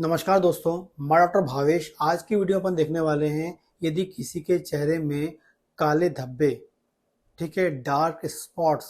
नमस्कार दोस्तों, मैं डॉक्टर भावेश। आज की वीडियो अपन देखने वाले हैं यदि किसी के चेहरे में काले धब्बे, ठीक है, डार्क स्पॉट्स,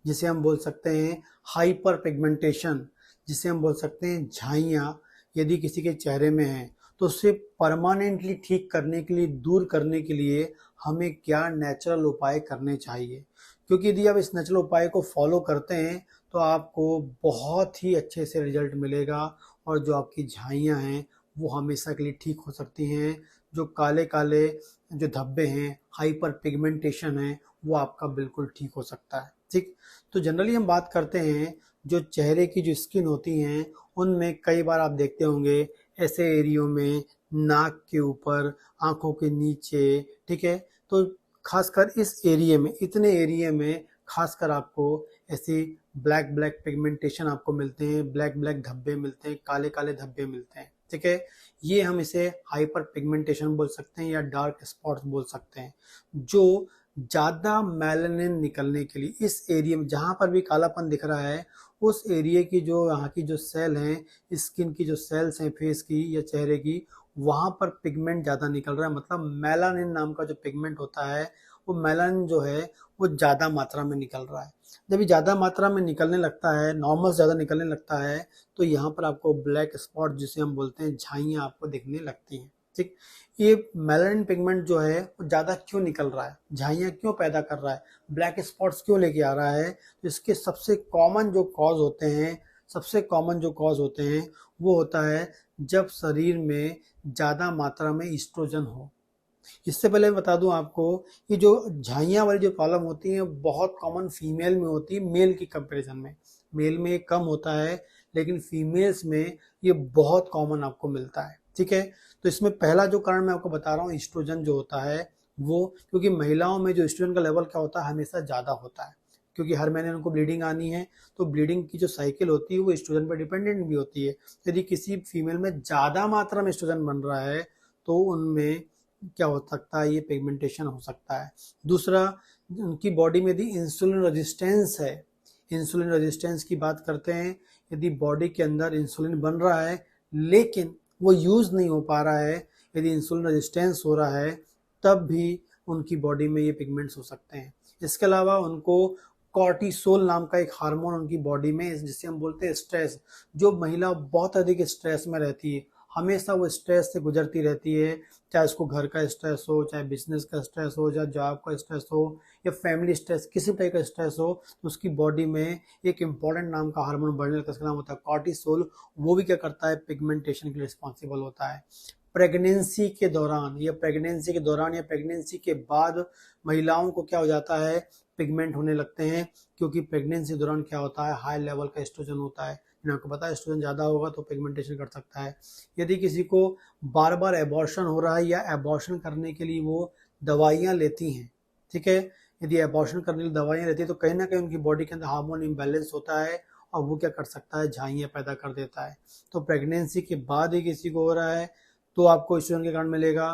जिसे हम बोल सकते हैं हाइपर पिगमेंटेशन, जिसे हम बोल सकते हैं झाइयाँ, यदि किसी के चेहरे में है तो उसे परमानेंटली ठीक करने के लिए, दूर करने के लिए हमें क्या नेचुरल उपाय करने चाहिए। क्योंकि यदि आप इस नेचुरल उपाय को फॉलो करते हैं तो आपको बहुत ही अच्छे से रिजल्ट मिलेगा और जो आपकी झाइयाँ हैं वो हमेशा के लिए ठीक हो सकती हैं। जो काले काले जो धब्बे हैं, हाइपर पिगमेंटेशन है, वो आपका बिल्कुल ठीक हो सकता है। ठीक, तो जनरली हम बात करते हैं जो चेहरे की जो स्किन होती हैं उनमें कई बार आप देखते होंगे ऐसे एरियो में, नाक के ऊपर, आंखों के नीचे, ठीक है, तो खासकर इस एरिया में, इतने एरिया में खासकर आपको ऐसी ब्लैक ब्लैक पिगमेंटेशन आपको मिलते हैं, ब्लैक ब्लैक धब्बे मिलते हैं, काले काले धब्बे मिलते हैं। ठीक है, ये हम इसे हाइपर पिगमेंटेशन बोल सकते हैं या डार्क स्पॉट्स बोल सकते हैं, जो ज़्यादा मेलानिन निकलने के लिए इस एरिया में जहाँ पर भी कालापन दिख रहा है उस एरिया की जो यहाँ की जो सेल हैं, स्किन की जो सेल्स हैं फेस की या चेहरे की, वहाँ पर पिगमेंट ज़्यादा निकल रहा है। मतलब मेलानिन नाम का जो पिगमेंट होता है वो मेलानिन जो है वो ज़्यादा मात्रा में निकल रहा है। जब ये ज़्यादा मात्रा में निकलने लगता है, नॉर्मल से ज़्यादा निकलने लगता है, तो यहाँ पर आपको ब्लैक स्पॉट जिसे हम बोलते हैं झाइयाँ आपको दिखने लगती हैं। ठीक, ये मेलानिन पिगमेंट जो है वो ज़्यादा क्यों निकल रहा है, झाइयाँ क्यों पैदा कर रहा है, ब्लैक स्पॉट्स क्यों लेके आ रहा है, तो इसके सबसे कॉमन जो कॉज होते हैं, वो होता है जब शरीर में ज़्यादा मात्रा में ईस्ट्रोजन हो। इससे पहले मैं बता दूं आपको, ये जो झाइयाँ वाली जो प्रॉब्लम होती है बहुत कॉमन फीमेल में होती है मेल की कंपैरिजन में। मेल में ये कम होता है लेकिन फीमेल्स में ये बहुत कॉमन आपको मिलता है। ठीक है, तो इसमें पहला जो कारण मैं आपको बता रहा हूँ ईस्ट्रोजन जो होता है वो, क्योंकि महिलाओं में जो ईस्ट्रोजन का लेवल क्या होता है हमेशा ज़्यादा होता है, क्योंकि हर महीने उनको ब्लीडिंग आनी है, तो ब्लीडिंग की जो साइकिल होती है वो ईस्ट्रोजन पर डिपेंडेंट भी होती है। यदि किसी फीमेल में ज़्यादा मात्रा में ईस्ट्रोजन बन रहा है तो उनमें क्या हो सकता है, ये पिगमेंटेशन हो सकता है। दूसरा, उनकी बॉडी में यदि इंसुलिन रेजिस्टेंस है, इंसुलिन रेजिस्टेंस की बात करते हैं, यदि बॉडी के अंदर इंसुलिन बन रहा है लेकिन वो यूज़ नहीं हो पा रहा है, यदि इंसुलिन रेजिस्टेंस हो रहा है तब भी उनकी बॉडी में ये पिगमेंट्स हो सकते हैं। इसके अलावा उनको कॉर्टिसोल नाम का एक हार्मोन उनकी बॉडी में, जिसे हम बोलते हैं स्ट्रेस, जो महिला बहुत अधिक स्ट्रेस में रहती है, हमेशा वो स्ट्रेस से गुजरती रहती है, चाहे उसको घर का स्ट्रेस हो, चाहे बिजनेस का स्ट्रेस हो, चाहे जॉब का स्ट्रेस हो या फैमिली स्ट्रेस, किसी टाइप का स्ट्रेस हो, तो उसकी बॉडी में एक इंपॉर्टेंट नाम का हार्मोन बढ़ने लगता है, उसका नाम होता है कॉर्टिसोल। वो भी क्या करता है, पिगमेंटेशन के लिए रिस्पॉन्सिबल होता है। प्रेगनेंसी के दौरान या प्रेगनेंसी के बाद महिलाओं को क्या हो जाता है, पिगमेंट होने लगते हैं, क्योंकि प्रेगनेंसी के दौरान क्या होता है, हाई लेवल का एस्ट्रोजन होता है। आपको पता है एस्ट्रोजन ज़्यादा होगा तो पिगमेंटेशन कर सकता है। यदि किसी को बार बार एबॉर्शन हो रहा है या एबॉर्शन करने के लिए वो दवाइयाँ लेती हैं, ठीक है, यदि एबॉर्शन करने के लिए दवाइयाँ लेती है तो कहीं ना कहीं उनकी बॉडी के अंदर हार्मोन इम्बैलेंस होता है और वो क्या कर सकता है, झाइयाँ पैदा कर देता है। तो प्रेगनेंसी के बाद ही किसी को हो रहा है तो आपको एस्ट्रोजन के कारण मिलेगा,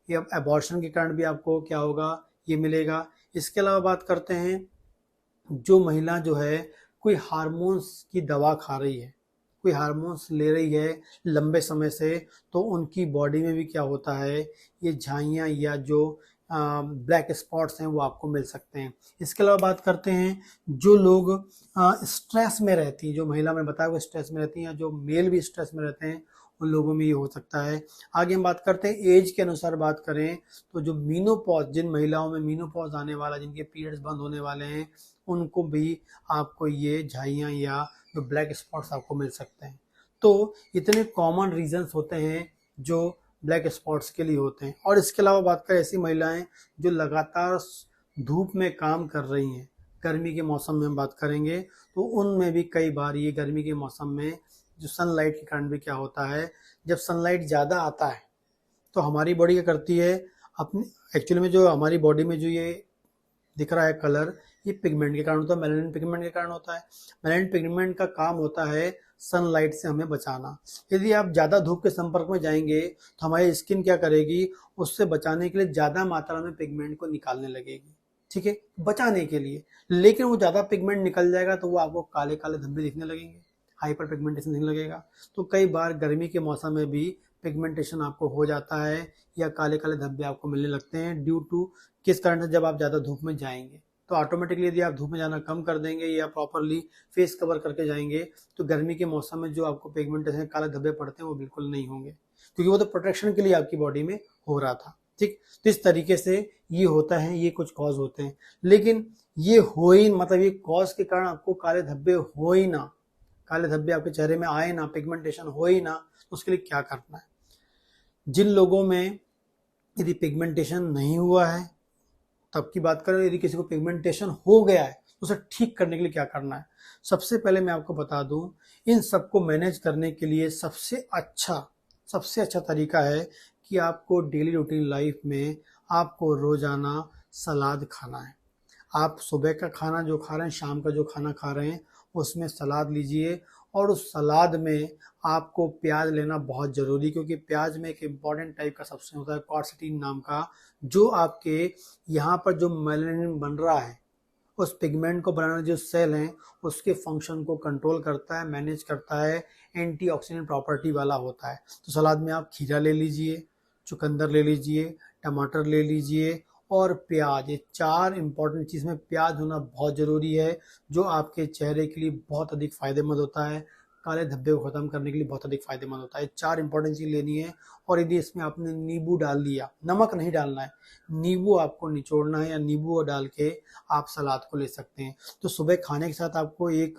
या एबॉर्शन के कारण भी आपको क्या होगा, ये मिलेगा। इसके अलावा बात करते हैं, जो महिला जो है कोई हार्मोन्स की दवा खा रही है, कोई हार्मोन्स ले रही है लंबे समय से, तो उनकी बॉडी में भी क्या होता है, ये झाइयाँ या जो ब्लैक स्पॉट्स हैं वो आपको मिल सकते हैं। इसके अलावा बात करते हैं, जो लोग स्ट्रेस में रहती हैं, जो महिला में बताया वो स्ट्रेस में रहती हैं, या जो मेल भी स्ट्रेस में रहते हैं, उन लोगों में ये हो सकता है। आगे हम बात करते हैं, एज के अनुसार बात करें तो जो मीनोपॉज, जिन महिलाओं में मीनोपॉज आने वाला, जिनके पीरियड्स बंद होने वाले हैं, उनको भी आपको ये झाइयाँ या जो ब्लैक स्पॉट्स आपको मिल सकते हैं। तो इतने कॉमन रीजंस होते हैं जो ब्लैक स्पॉट्स के लिए होते हैं। और इसके अलावा बात करें ऐसी महिलाएं जो लगातार धूप में काम कर रही हैं, गर्मी के मौसम में हम बात करेंगे तो उनमें भी कई बार ये गर्मी के मौसम में जो सनलाइट के कारण भी क्या होता है, जब सनलाइट ज़्यादा आता है तो हमारी बॉडी क्या करती है, अपनी एक्चुअली में जो हमारी बॉडी में जो ये दिख रहा है कलर, ये पिगमेंट के कारण होता है, मेलानिन पिगमेंट के कारण होता है। मेलानिन पिगमेंट का काम होता है सनलाइट से हमें बचाना। यदि आप ज़्यादा धूप के संपर्क में जाएंगे तो हमारी स्किन क्या करेगी, उससे बचाने के लिए ज़्यादा मात्रा में पिगमेंट को निकालने लगेगी, ठीक है, बचाने के लिए। लेकिन वो ज़्यादा पिगमेंट निकल जाएगा तो वो आपको काले काले धब्बे दिखने लगेंगे। हाइपर पिगमेंटेशन नहीं लगेगा। तो कई बार गर्मी के मौसम में भी पिगमेंटेशन आपको हो जाता है या काले काले धब्बे आपको मिलने लगते हैं ड्यू टू किस कारण से, जब आप ज़्यादा धूप में जाएंगे तो ऑटोमेटिकली यदि आप धूप में जाना कम कर देंगे या प्रॉपरली फेस कवर करके जाएंगे तो गर्मी के मौसम में जो आपको पिगमेंटेशन काले धब्बे पड़ते हैं वो बिल्कुल नहीं होंगे, क्योंकि वो तो प्रोटेक्शन के लिए आपकी बॉडी में हो रहा था। ठीक, तो इस तरीके से ये होता है, ये कुछ कॉज होते हैं। लेकिन ये हो ही मतलब ये कॉज के कारण आपको काले धब्बे हो ही ना, काले धब्बे आपके चेहरे में आए ना, पिगमेंटेशन हो ही ना, तो उसके लिए क्या करना है। जिन लोगों में यदि पिगमेंटेशन नहीं हुआ है तब की बात करें, यदि किसी को पिगमेंटेशन हो गया है तो उसे ठीक करने के लिए क्या करना है। सबसे पहले मैं आपको बता दूं, इन सबको मैनेज करने के लिए सबसे अच्छा तरीका है कि आपको डेली रूटीन लाइफ में आपको रोजाना सलाद खाना है। आप सुबह का खाना जो खा रहे हैं, शाम का जो खाना खा रहे हैं, उसमें सलाद लीजिए और उस सलाद में आपको प्याज लेना बहुत ज़रूरी, क्योंकि प्याज में एक इम्पॉर्टेंट टाइप का सब्सटेंस होता है क्वारसेटीन नाम का, जो आपके यहाँ पर जो मेलानिन बन रहा है, उस पिगमेंट को बनाने जो सेल हैं उसके फंक्शन को कंट्रोल करता है, मैनेज करता है, एंटीऑक्सीडेंट प्रॉपर्टी वाला होता है। तो सलाद में आप खीरा ले लीजिए, चुकंदर ले लीजिए, टमाटर ले लीजिए और प्याज। ये 4 इंपॉर्टेंट चीज़ में प्याज होना बहुत ज़रूरी है, जो आपके चेहरे के लिए बहुत अधिक फायदेमंद होता है, काले धब्बे को ख़त्म करने के लिए बहुत अधिक फायदेमंद होता है। 4 इंपॉर्टेंट चीज़ लेनी है। और यदि इसमें आपने नींबू डाल दिया, नमक नहीं डालना है, नींबू आपको निचोड़ना है या नींबू डाल के आप सलाद को ले सकते हैं। तो सुबह खाने के साथ आपको 1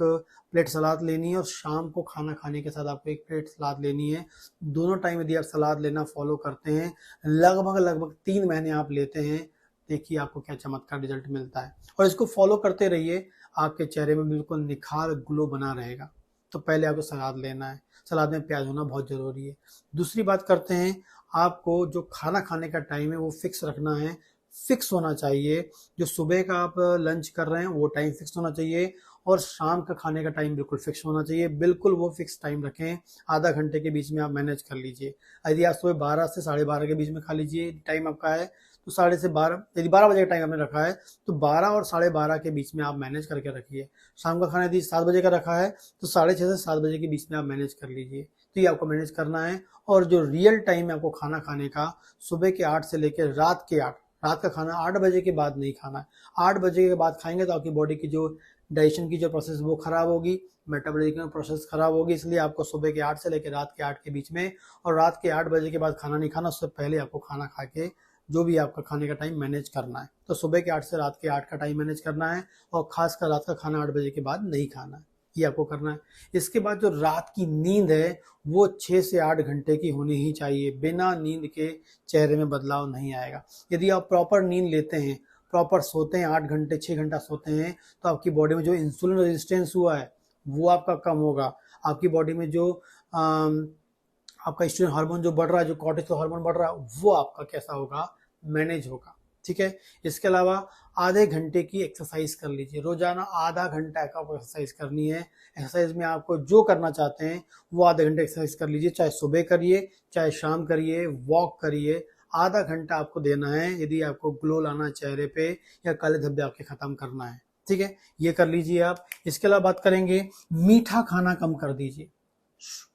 प्लेट सलाद लेनी है और शाम को खाना खाने के साथ आपको 1 प्लेट सलाद लेनी है। दोनों टाइम यदि आप सलाद लेना फॉलो करते हैं, लगभग 3 महीने आप लेते हैं, देखिए आपको क्या चमत्कार रिजल्ट मिलता है। और इसको फॉलो करते रहिए, आपके चेहरे में बिल्कुल निखार ग्लो बना रहेगा। तो पहले आपको सलाद लेना है, सलाद में प्याज होना बहुत ज़रूरी है। दूसरी बात करते हैं, आपको जो खाना खाने का टाइम है वो फिक्स रखना है, फिक्स होना चाहिए। जो सुबह का आप लंच कर रहे हैं वो टाइम फिक्स होना चाहिए और शाम का खाने का टाइम बिल्कुल फिक्स होना चाहिए। बिल्कुल वो फिक्स टाइम रखें, आधा घंटे के बीच में आप मैनेज कर लीजिए। यदि आप सुबह 12 से 12:30 के बीच में खा लीजिए, टाइम आपका है तो 12:30 से 12, यदि 12 बजे का टाइम आपने रखा है तो 12 और 12:30 के बीच में आप मैनेज करके रखिए। शाम का खाना यदि 7 बजे का रखा है तो 6:30 से 7 बजे के बीच में आप मैनेज कर लीजिए। तो ये आपको मैनेज करना है। और जो रियल टाइम है आपको खाना खाने का, सुबह के 8 से लेकर रात के 8, रात का खाना 8 बजे के बाद नहीं खाना है। 8 बजे के बाद खाएंगे तो आपकी बॉडी की जो डाइजेशन की जो प्रोसेस वो खराब होगी, मेटाबॉलिज्म प्रोसेस खराब होगी। इसलिए आपको सुबह के 8 से लेकर रात के 8 के बीच में और रात के 8 बजे के बाद खाना नहीं खाना, उससे पहले आपको खाना खा के जो भी आपका खाने का टाइम मैनेज करना है। तो सुबह के 8 से रात के 8 का टाइम मैनेज करना है और खासकर रात का खाना 8 बजे के बाद नहीं खाना है, ये आपको करना है। इसके बाद जो रात की नींद है वो 6 से 8 घंटे की होनी ही चाहिए। बिना नींद के चेहरे में बदलाव नहीं आएगा। यदि आप प्रॉपर नींद लेते हैं, प्रॉपर सोते हैं, 8 घंटे 6 घंटा सोते हैं, तो आपकी बॉडी में जो इंसुलिन रेजिस्टेंस हुआ है वो आपका कम होगा। आपकी बॉडी में जो आपका एस्ट्रोजन हार्मोन जो बढ़ रहा है, जो कॉर्टिसोल हार्मोन बढ़ रहा है, वो आपका कैसा होगा, मैनेज होगा। ठीक है। इसके अलावा आधे घंटे की एक्सरसाइज कर लीजिए, रोजाना आधा घंटा आपको एक्सरसाइज करनी है। एक्सरसाइज में आपको जो करना चाहते हैं वो आधे घंटे एक्सरसाइज कर लीजिए, चाहे सुबह करिए चाहे शाम करिए, वॉक करिए। आधा घंटा आपको देना है यदि आपको ग्लो लाना है चेहरे पे या काले धब्बे आपके खत्म करना है। ठीक है, ये कर लीजिए आप। इसके अलावा बात करेंगे, मीठा खाना कम कर दीजिए।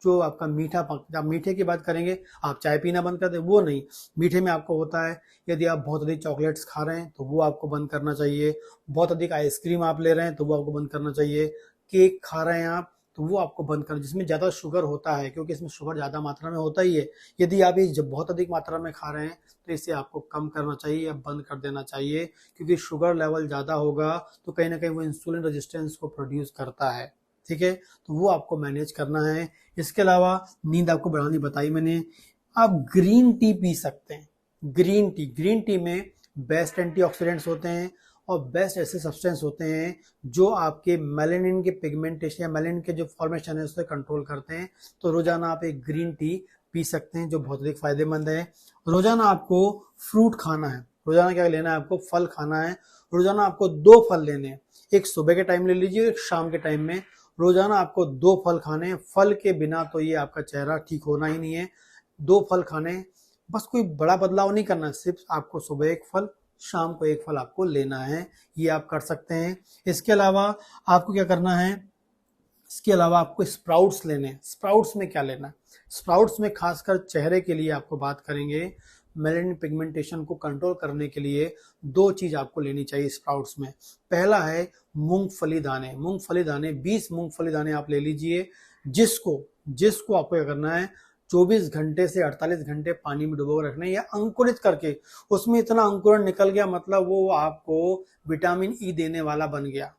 जो आपका मीठा, आप मीठे की बात करेंगे, आप चाय पीना बंद कर दें, वो नहीं। मीठे में आपको होता है, यदि आप बहुत अधिक चॉकलेट्स खा रहे हैं तो वो आपको बंद करना चाहिए। बहुत अधिक आइसक्रीम आप ले रहे हैं तो वो आपको बंद करना चाहिए। केक खा रहे हैं आप तो वो आपको बंद करना, जिसमें ज़्यादा शुगर होता है, क्योंकि इसमें शुगर ज़्यादा मात्रा में होता ही है। यदि आप ये जब बहुत अधिक मात्रा में खा रहे हैं तो इसे आपको कम करना चाहिए या बंद कर देना चाहिए, क्योंकि शुगर लेवल ज़्यादा होगा तो कहीं ना कहीं वो इंसुलिन रेजिस्टेंस को प्रोड्यूस करता है। ठीक है, तो वो आपको मैनेज करना है। इसके अलावा नींद आपको बढ़ानी बताई मैंने। आप ग्रीन टी पी सकते हैं। ग्रीन टी में बेस्ट एंटीऑक्सीडेंट्स होते हैं और बेस्ट ऐसे सब्सटेंस होते हैं जो आपके मेलानिन के पिगमेंटेशन या मेलानिन के जो फॉर्मेशन है उसे कंट्रोल करते हैं। तो रोजाना आप एक ग्रीन टी पी सकते हैं जो बहुत अधिक फायदेमंद है। रोजाना आपको फ्रूट खाना है। रोजाना क्या लेना है, आपको फल खाना है। रोजाना आपको 2 फल लेने हैं, एक सुबह के टाइम ले लीजिए, एक शाम के टाइम में। रोजाना आपको 2 फल खाने हैं। फल के बिना तो ये आपका चेहरा ठीक होना ही नहीं है। 2 फल खाने, बस कोई बड़ा बदलाव नहीं करना है, सिर्फ आपको सुबह 1 फल, शाम को 1 फल आपको लेना है। ये आप कर सकते हैं। इसके अलावा आपको क्या करना है, इसके अलावा आपको स्प्राउट्स लेने हैं। स्प्राउट्स में क्या लेना है? स्प्राउट्स में खासकर चेहरे के लिए आपको बात करेंगे, मेलानिन पिगमेंटेशन को कंट्रोल करने के लिए दो चीज आपको लेनी चाहिए स्प्राउट्स में। पहला है मूंगफली दाने। मूंगफली दाने 20 मूंगफली दाने आप ले लीजिए, जिसको जिसको आपको क्या करना है, 24 घंटे से 48 घंटे पानी में डुबो रखना है या अंकुरित करके। उसमें इतना अंकुरण निकल गया, मतलब वो आपको विटामिन ई देने वाला बन गया।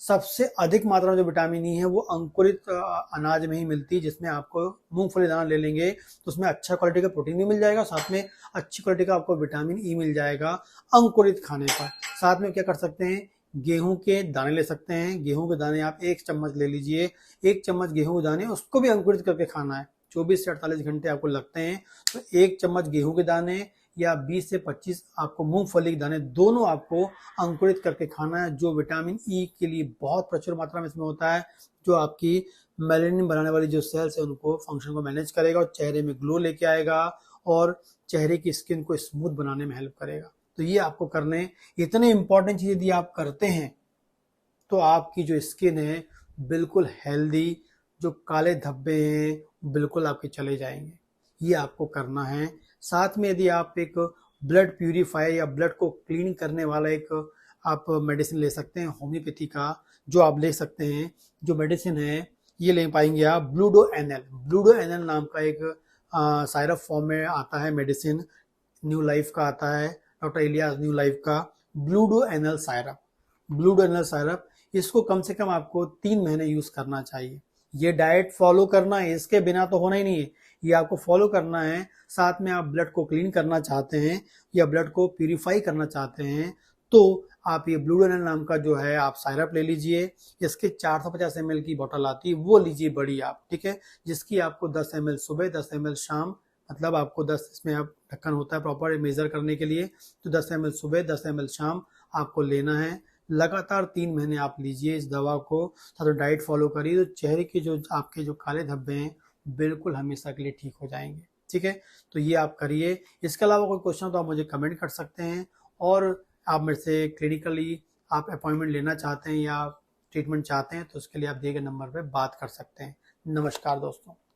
सबसे अधिक मात्रा में जो विटामिन ई है वो अंकुरित अनाज में ही मिलती है, जिसमें आपको मूंगफली दाना ले लेंगे तो उसमें अच्छा क्वालिटी का प्रोटीन भी मिल जाएगा, साथ में अच्छी क्वालिटी का आपको विटामिन ई मिल जाएगा अंकुरित खाने पर। साथ में क्या कर सकते हैं, गेहूं के दाने ले सकते हैं। गेहूं के दाने आप 1 चम्मच ले लीजिए, 1 चम्मच गेहूं के दाने, उसको भी अंकुरित करके खाना है। 24 से 48 घंटे आपको लगते हैं, तो 1 चम्मच गेहूं के दाने या 20 से 25 आपको मूंगफली के दाने, दोनों आपको अंकुरित करके खाना है, जो विटामिन ई के लिए बहुत प्रचुर मात्रा में इसमें होता है, जो आपकी मेलानिन बनाने वाली जो सेल्स है उनको फंक्शन को मैनेज करेगा और चेहरे में ग्लो लेके आएगा और चेहरे की स्किन को स्मूथ बनाने में हेल्प करेगा। तो ये आपको करने, इतने इंपॉर्टेंट चीज यदि आप करते हैं तो आपकी जो स्किन है बिल्कुल हेल्दी, जो काले धब्बे हैं बिल्कुल आपके चले जाएंगे। ये आपको करना है। साथ में यदि आप एक ब्लड प्यूरिफायर या ब्लड को क्लीन करने वाला एक आप मेडिसिन ले सकते हैं होम्योपैथी का, जो आप ले सकते हैं। जो मेडिसिन है ये ले पाएंगे आप, ब्लूडो एनएल। ब्लूडो एनएल नाम का एक साइरप फॉर्म में आता है मेडिसिन, न्यू लाइफ का आता है, डॉक्टर इलियास न्यू लाइफ का ब्लूडो एनएल साइरप। ब्लूडो एनएल साइरप, इसको कम से कम आपको 3 महीने यूज करना चाहिए। ये डाइट फॉलो करना है, इसके बिना तो होना ही नहीं है, ये आपको फॉलो करना है। साथ में आप ब्लड को क्लीन करना चाहते हैं या ब्लड को प्यूरिफाई करना चाहते हैं तो आप ये ब्लूडो एनएल नाम का जो है आप साइरप ले लीजिए। इसके 450 ml की बोतल आती है, वो लीजिए बड़ी आप, ठीक है, जिसकी आपको 10 ml सुबह, 10 ml शाम, मतलब आपको 10, इसमें आप ढक्कन होता है प्रॉपर मेजर करने के लिए, तो 10 ml सुबह, 10 ml शाम आपको लेना है। लगातार 3 महीने आप लीजिए इस दवा को, तो डाइट फॉलो करिए, तो चेहरे के जो आपके जो काले धब्बे हैं बिल्कुल हमेशा के लिए ठीक हो जाएंगे। ठीक है, तो ये आप करिए। इसके अलावा कोई क्वेश्चन तो आप मुझे कमेंट कर सकते हैं, और आप मेरे से क्लिनिकली आप अपॉइंटमेंट लेना चाहते हैं या ट्रीटमेंट चाहते हैं तो उसके लिए आप दिए गए नंबर पर बात कर सकते हैं। नमस्कार दोस्तों।